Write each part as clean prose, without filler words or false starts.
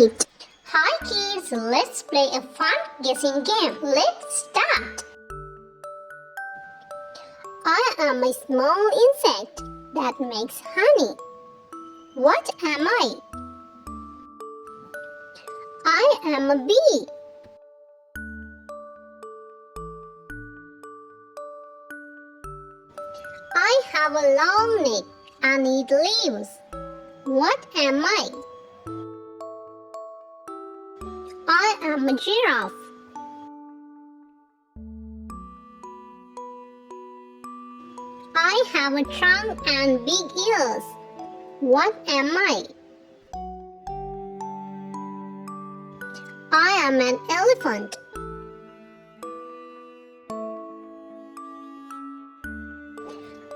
it. Hi kids, let's play a fun guessing game. Let's start. I am a small insect that makes honey. What am I? I am a bee. I have a long neck and eat leaves. What am I? I am a giraffe. I have a trunk and big ears. What am I? I am an elephant.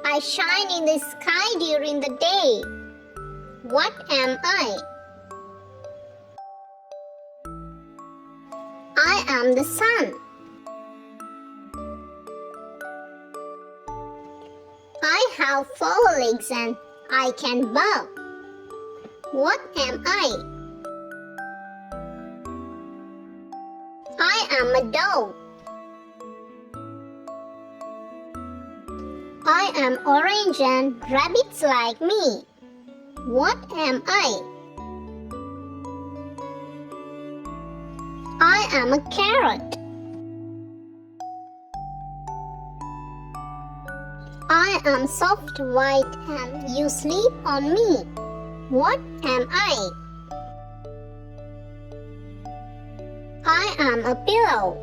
I shine in the sky during the day. What am I? I am the sun. I have 4 legs and I can bow. What am I? I am a dog. I am orange and rabbits like me. What am I? I am a carrot. I am soft white and you sleep on me. What am I? I am a pillow.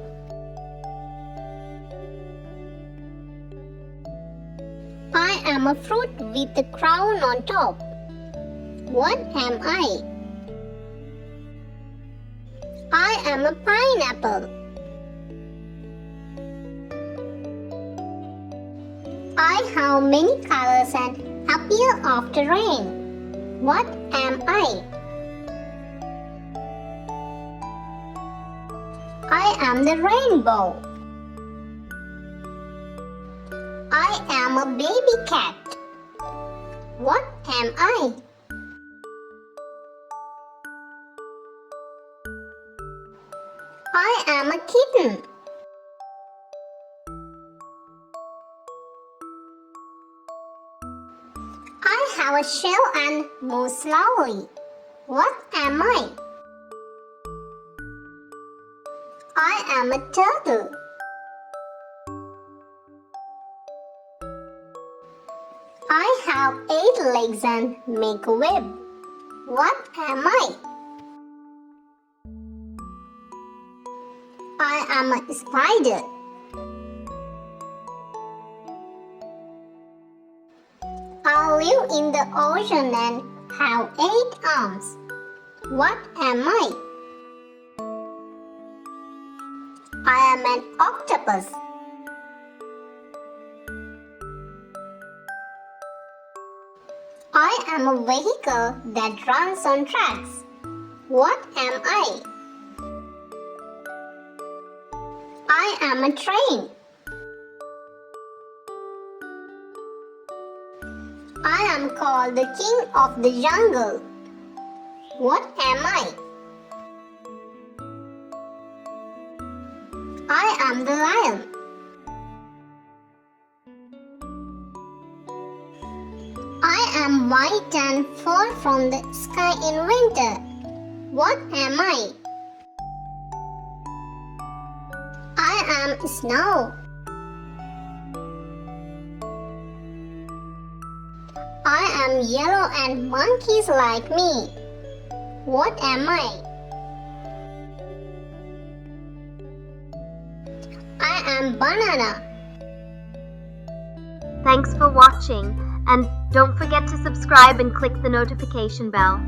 I am a fruit with a crown on top. What am I? I am a pineapple. I have many colors and appear after rain. What am I? I am the rainbow. I am a baby cat. What am I? I am a kitten. I have a shell and move slowly. What am I? I am a turtle. I have 8 legs and make a web. What am I? I am a spider. I live in the ocean and have 8 arms. What am I? I am an octopus. I am a vehicle that runs on tracks. What am I? I am a train. I am called the king of the jungle. What am I? I am the lion. I am white and fall from the sky in winter. What am I? I am snow. I am yellow and monkeys like me. What am I? I am banana. Thanks for watching, and don't forget to subscribe and click the notification bell.